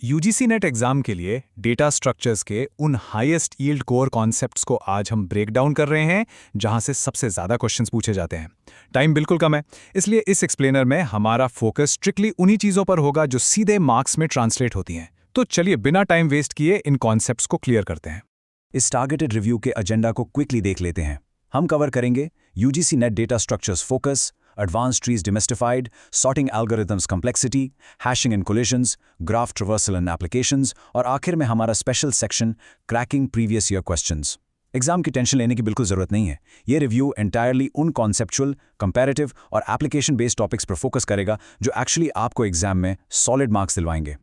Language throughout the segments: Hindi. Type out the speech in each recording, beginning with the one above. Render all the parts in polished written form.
यूजीसी नेट एग्जाम के लिए डेटा स्ट्रक्चर्स के उन हाईएस्ट यील्ड कोर कॉन्सेप्ट्स को आज हम ब्रेक डाउन कर रहे हैं जहां से सबसे ज़्यादा क्वेश्चंस पूछे जाते हैं। टाइम बिल्कुल कम है, इसलिए इस एक्सप्लेनर में हमारा फोकस स्ट्रिक्टली उन्हीं चीज़ों पर होगा जो सीधे मार्क्स में ट्रांसलेट होती हैं। तो चलिए बिना टाइम वेस्ट किए इन कॉन्सेप्ट्स को क्लियर करते हैं। इस टारगेटेड रिव्यू के एजेंडा को क्विकली देख लेते हैं। हम कवर करेंगे UGC net data structures focus, advanced trees demystified, sorting algorithms complexity, hashing and collisions, graph traversal and applications, और आखिर में हमारा special section cracking previous year questions. Exam की टेंशन लेने की बिल्कुल जरूरत नहीं है। ये रिव्यू एंटायरली उन कॉन्सेप्चुअल, कंपैरेटिव और एप्लीकेशन बेस्ड टॉपिक्स पर फोकस करेगा जो एक्चुअली आपको एग्जाम में solid marks दिलवाएंगे।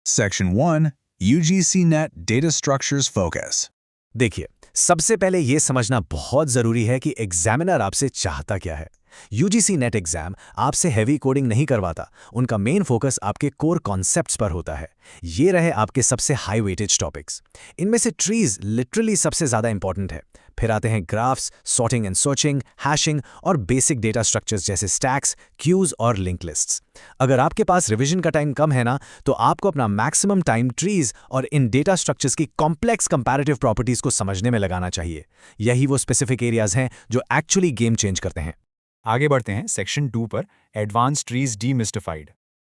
Section 1 UGC Net Data Structures Focus। देखिए, सबसे पहले यह समझना बहुत जरूरी है कि एग्जामिनर आपसे चाहता क्या है। यूजीसी नेट एग्जाम आपसे हैवी कोडिंग नहीं करवाता, उनका मेन फोकस आपके कोर कॉन्सेप्ट्स पर होता है। ये रहे आपके सबसे हाई वेटेज टॉपिक्स। इनमें से ट्रीज लिटरली सबसे ज़्यादा इंपॉर्टेंट है। फिर आते हैं graphs, sorting and searching, hashing और बेसिक डेटा स्ट्रक्चर्स जैसे स्टैक्स, क्यूज और लिंक लिस्ट्स। अगर आपके पास रिवीजन का टाइम कम है ना, तो आपको अपना मैक्सिमम टाइम ट्रीज और इन डेटा स्ट्रक्चर्स की कॉम्प्लेक्स कंपैरेटिव प्रॉपर्टीज को समझने में लगाना चाहिए। यही वो स्पेसिफिक एरियाज हैं जो एक्चुअली गेम चेंज करते हैं। आगे बढ़ते हैं सेक्शन 2 पर, एडवांस ट्रीज डीमिस्टिफाइड।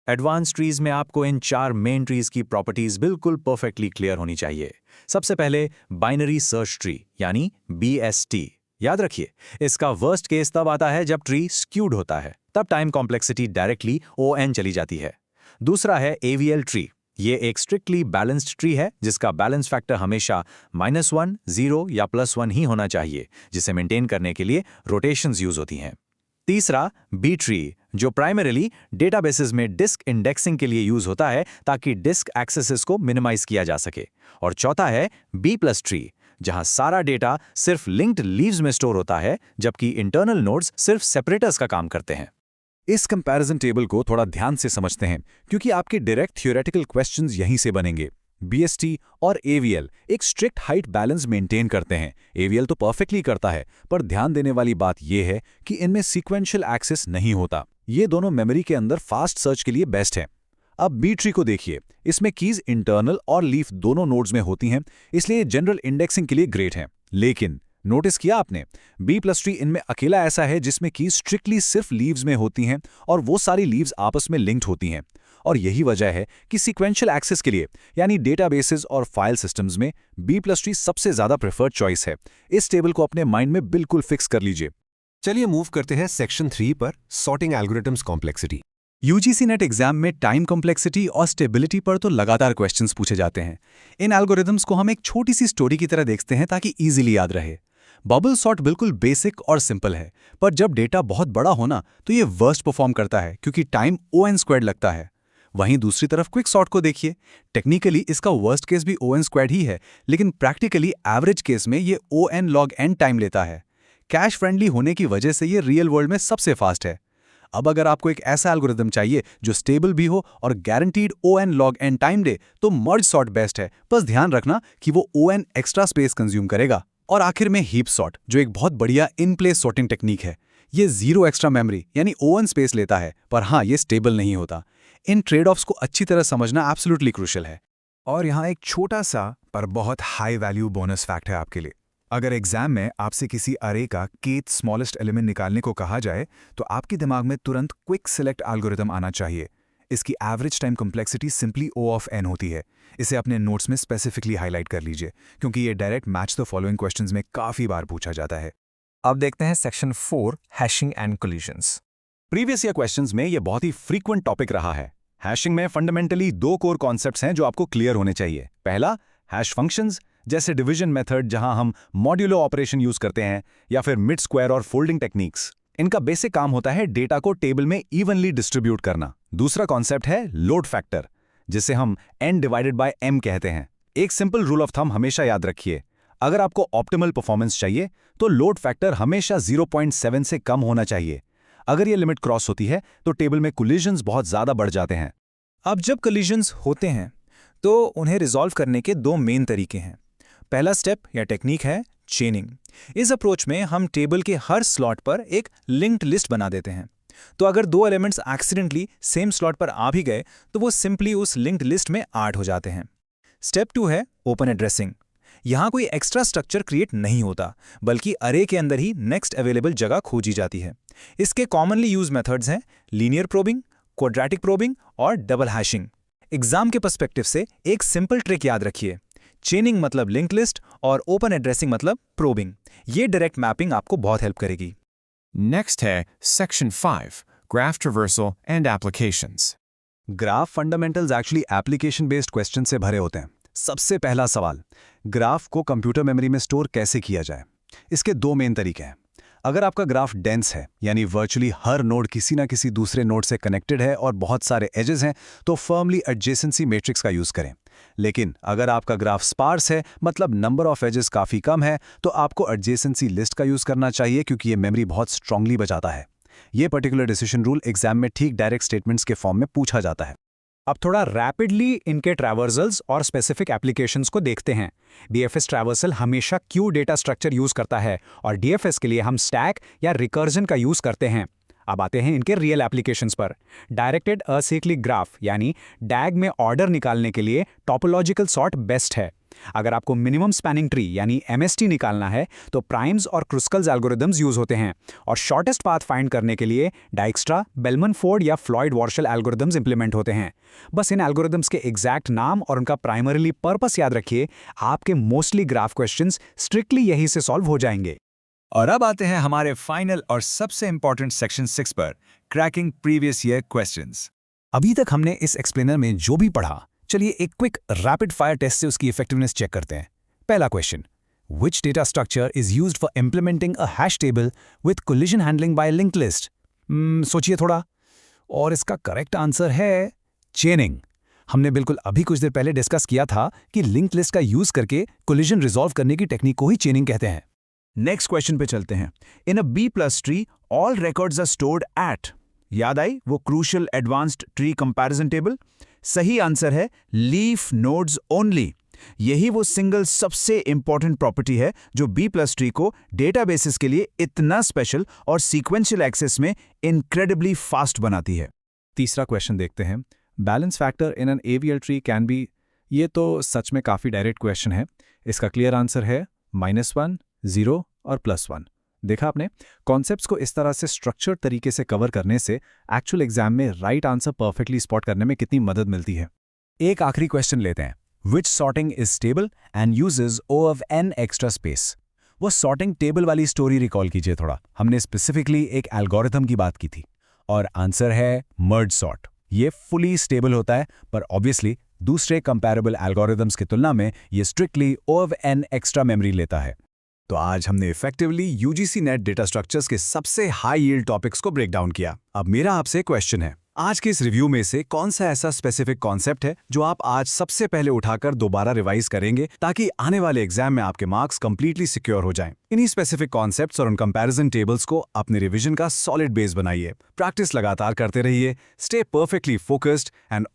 एडवांस ट्रीज में आपको इन 4 मेन ट्रीज की प्रॉपर्टीज बिल्कुल परफेक्टली क्लियर होनी चाहिए। सबसे पहले बाइनरी सर्च ट्री यानी BST। याद रखिए, इसका वर्स्ट केस तब आता है जब ट्री स्क्यूड होता है, तब टाइम कॉम्प्लेक्सिटी डायरेक्टली ON चली जाती है। दूसरा है AVL ट्री। ये एक स्ट्रिक्टली बैलेंस्ड ट्री है जिसका बैलेंस फैक्टर हमेशा -1, 0 या +1 ही होना चाहिए, जिसे मेंटेन करने के लिए रोटेशंस यूज होती हैं। तीसरा B ट्री, जो प्राइमरीली डेटाबेसेस में डिस्क इंडेक्सिंग के लिए यूज होता है ताकि डिस्क एक्सेसेस को मिनिमाइज किया जा सके। और चौथा है B+ ट्री, जहां सारा डेटा सिर्फ लिंक्ड लीव्स में स्टोर होता है जबकि इंटरनल नोड्स सिर्फ सेपरेटर्स का काम करते हैं। इस कंपैरिजन टेबल को थोड़ा ध्यान से समझते हैं क्योंकि आपके डायरेक्ट थ्योरेटिकल क्वेश्चंस यहीं से बनेंगे। BST और AVL एक स्ट्रिक्ट हाइट बैलेंस मेंटेन करते हैं। AVL तो परफेक्टली करता है, पर ध्यान देने वाली बात यह है कि इनमें सीक्वेंशियल एक्सेस नहीं होता। ये दोनों मेमोरी के अंदर फास्ट सर्च के लिए बेस्ट हैं। अब B ट्री को देखिए, इसमें कीज इंटरनल और लीफ दोनों नोड्स में होती हैं, इसलिए जनरल इंडेक्सिंग के लिए ग्रेट हैं। लेकिन नोटिस किया आपने, B+ ट्री इनमें अकेला ऐसा है जिसमें कीज स्ट्रिक्टली सिर्फ लीव्स में होती हैं और वो सारी लीव्स आपस में लिंक्ड होती हैं। और यही वजह है कि सीक्वेंशियल एक्सेस के लिए यानी डेटाबेसेस और फाइल सिस्टम्स में B+ ट्री सबसे ज्यादा प्रेफर्ड चॉइस है। इस टेबल को अपने माइंड में बिल्कुल फिक्स कर लीजिए। चलिए मूव करते हैं सेक्शन 3 पर, sorting algorithms complexity. UGC net exam में टाइम कॉम्प्लेक्सिटी और स्टेबिलिटी पर तो लगातार क्वेश्चंस पूछे जाते हैं। इन एल्गोरिथम्स को हम एक छोटी सी स्टोरी की तरह देखते हैं ताकि इजीली याद रहे। बबल सॉर्ट बिल्कुल बेसिक और सिंपल है, पर जब डेटा बहुत बड़ा होना तो ये वर्स्ट परफॉर्म करता है क्योंकि टाइम ON² लगता है। वहीं दूसरी तरफ क्विक सॉर्ट को देखिए, टेक्निकली इसका वर्स्ट केस भी ON² ही है, लेकिन प्रैक्टिकली एवरेज केस में ये ON log n टाइम लेता है। कैश फ्रेंडली होने की वजह से ये रियल वर्ल्ड में सबसे फास्ट है। अब अगर आपको एक ऐसा एल्गोरिथम चाहिए जो स्टेबल भी हो और guaranteed ON log n time दे, तो मर्ज सॉर्ट बेस्ट है। बस ध्यान रखना कि वो ON एक्स्ट्रा स्पेस कंज्यूम करेगा। और आखिर में हीप सॉर्ट, जो एक बहुत बढ़िया इन प्लेस सॉर्टिंग टेक्निक है। ये 0 एक्स्ट्रा मेमोरी यानी ON स्पेस लेता है, पर हाँ, ये स्टेबल नहीं होता। इन ट्रेड ऑफ्स को अच्छी तरह समझना एब्सोल्युटली क्रूशियल है। और यहाँ एक छोटा सा पर बहुत हाई वैल्यू बोनस फैक्ट है आपके लिए। अगर एग्जाम में आपसे किसी अरे का kth स्मॉलेस्ट एलिमेंट निकालने को कहा जाए, तो आपके दिमाग में तुरंत क्विक सिलेक्ट एल्गोरिथम आना चाहिए। इसकी average time complexity simply O(n) होती है। इसे अपने नोट्स में स्पेसिफिकली हाईलाइट कर लीजिए क्योंकि ये direct match the following questions में काफी बार पूछा जाता है। अब देखते हैं section 4, hashing and collisions. Previous year questions में यह बहुत ही फ्रीक्वेंट टॉपिक रहा है। हैशिंग में फंडामेंटली 2 कोर कॉन्सेप्ट्स हैं जो आपको क्लियर होने चाहिए। पहला, हैश फंक्शंस जैसे डिवीजन मेथड जहां हम मॉड्यूलो ऑपरेशन यूज करते हैं, या फिर मिड स्क्वायर और फोल्डिंग टेक्निक्स। इनका बेसिक काम होता है डेटा को टेबल में इवनली डिस्ट्रीब्यूट करना। दूसरा कॉन्सेप्ट है लोड फैक्टर, जिसे हम N/M कहते हैं। एक सिंपल रूल ऑफ थंब हमेशा याद रखिए, अगर आपको ऑप्टिमल परफॉर्मेंस चाहिए तो लोड फैक्टर हमेशा 0.7 से कम होना चाहिए। अगर ये लिमिट क्रॉस होती है तो टेबल में कोलिजन्स बहुत ज्यादा बढ़ जाते हैं। अब जब कोलिजन्स होते हैं तो उन्हें रिजॉल्व करने के 2 मेन तरीके हैं। पहला स्टेप या टेक्निक है चेनिंग। इस अप्रोच में हम टेबल के हर स्लॉट पर एक लिंक्ड लिस्ट बना देते हैं। तो अगर दो एलिमेंट्स एक्सीडेंटली सेम स्लॉट पर आ भी गए तो वो सिंपली उस लिंक्ड लिस्ट में ऐड हो जाते हैं। स्टेप 2 है ओपन एड्रेसिंग। यहाँ कोई एक्स्ट्रा स्ट्रक्चर क्रिएट नहीं होता, बल्कि अरे के अंदर ही नेक्स्ट अवेलेबल जगह खोजी जाती है। इसके कॉमनली यूज मेथड्स हैं लीनियर प्रोबिंग, क्वाड्रेटिक प्रोबिंग और डबल हैशिंग। एग्जाम के पर्सपेक्टिव से एक सिंपल ट्रिक याद रखिए, चेनिंग मतलब लिंक लिस्ट और ओपन एड्रेसिंग मतलब प्रोबिंग। ये डायरेक्ट मैपिंग आपको बहुत हेल्प करेगी। नेक्स्ट है section 5 graph traversal and applications. Graph fundamentals actually application based question से भरे होते हैं। सबसे पहला सवाल, ग्राफ को कंप्यूटर मेमोरी में स्टोर कैसे किया जाए? इसके दो मेन तरीके हैं। अगर आपका ग्राफ डेंस है, यानी वर्चुअली हर नोड किसी ना किसी दूसरे नोड से कनेक्टेड है और बहुत सारे एजेस हैं, तो फर्मली एडजेसेंसी मैट्रिक्स का यूज करें। लेकिन अगर आपका ग्राफ स्पार्स है, मतलब नंबर ऑफ एजेस काफी कम है, तो आपको एडजेसेंसी लिस्ट का यूज करना चाहिए, क्योंकि ये मेमोरी बहुत स्ट्रांगली बचाता है। ये पर्टिकुलर डिसीजन रूल एग्जाम में ठीक डायरेक्ट स्टेटमेंट्स के फॉर्म में पूछा जाता है। अब थोड़ा रैपिडली इनके ट्रैवर्सल्स और स्पेसिफिक एप्लीकेशंस को देखते हैं। डीएफएस ट्रैवर्सल हमेशा क्यू डेटा स्ट्रक्चर यूज करता है और डीएफएस के लिए हम स्टैक या रिकर्जन का यूज करते हैं। अब आते हैं इनके रियल एप्लीकेशंस पर। डायरेक्टेड असाइक्लिक ग्राफ यानी डैग में ऑर्डर निकालने के लिए टोपोलॉजिकल सॉर्ट बेस्ट है। अगर आपको मिनिमम स्पैनिंग ट्री यानी एमएसटी निकालना है तो प्राइम्स और क्रुस्कल्स एल्गोरिदम्स यूज होते हैं, और शॉर्टेस्ट पाथ फाइंड करने के लिए डाइक्स्ट्रा, बेलमन फोर्ड या फ्लॉयड वॉर्शल एल्गोरिदम्स इंप्लीमेंट होते हैं। बस इन एल्गोरिदम्स के एग्जैक्ट नाम और उनका प्राइमरीली पर्पस याद रखिए, आपके मोस्टली ग्राफ क्वेश्चंस स्ट्रिक्टली यही से सॉल्व हो जाएंगे। और अब आते हैं हमारे फाइनल और सबसे इंपॉर्टेंट सेक्शन 6 पर, क्रैकिंग प्रीवियस ईयर क्वेश्चंस। अभी तक हमने इस एक्सप्लेनर में जो भी पढ़ा, चलिए एक क्विक रैपिड फायर टेस्ट से उसकी इफेक्टिवनेस चेक करते हैं। पहला question, which data structure is used for implementing a hash table with collision handling by linked list? सोचिए थोड़ा, और इसका करेक्ट आंसर है चेनिंग। हमने बिल्कुल अभी कुछ देर पहले डिस्कस किया था कि लिंक्ड लिस्ट का यूज करके कोलिजन रिजॉल्व करने की टेक्निक को ही चेनिंग कहते हैं। नेक्स्ट क्वेश्चन पे चलते हैं। In a B plus tree all records are stored at. याद आई वो crucial advanced tree comparison table? सही आंसर है लीफ नोड्स ओनली। यही वो सिंगल सबसे इंपॉर्टेंट प्रॉपर्टी है जो बी प्लस ट्री को डेटाबेसेस के लिए इतना स्पेशल और सीक्वेंशियल एक्सेस में इनक्रेडिबली फास्ट बनाती है। तीसरा क्वेश्चन देखते हैं, balance factor in an AVL tree can be. ये तो सच में काफ़ी डायरेक्ट क्वेश्चन है। इसका क्लियर आंसर है -1, 0 और +1। देखा आपने, कॉन्सेप्ट्स को इस तरह से स्ट्रक्चर्ड तरीके से कवर करने से एक्चुअल एग्जाम में राइट आंसर परफेक्टली स्पॉट करने में कितनी मदद मिलती है। एक आखिरी क्वेश्चन लेते हैं, which sorting is stable and uses O of n extra space? वो सॉर्टिंग टेबल वाली स्टोरी रिकॉल कीजिए थोड़ा। हमने स्पेसिफिकली एक एल्गोरिथम की बात की थी और आंसर है मर्ज सॉर्ट। ये फुली स्टेबल होता है, पर ऑब्वियसली दूसरे कंपैरेबल एल्गोरिथम्स की तुलना में ये strictly O of n extra memory लेता है। तो आज हमने effectively UGC net data structures के सबसे हाई यील्ड टॉपिक्स को ब्रेक डाउन किया। अब मेरा आपसे क्वेश्चन है, आज के इस रिव्यू में से कौन सा ऐसा स्पेसिफिक कॉन्सेप्ट है जो आप आज सबसे पहले उठाकर दोबारा रिवाइज करेंगे, ताकि आने वाले एग्जाम में आपके मार्क्स कंप्लीटली सिक्योर हो जाएं? इन्हीं स्पेसिफिक कॉन्सेप्ट्स और उन कंपैरिजन टेबल्स को अपने रिवीजन का सॉलिड बेस बनाइए। प्रैक्टिस लगातार करते रहिए। Stay perfectly focused and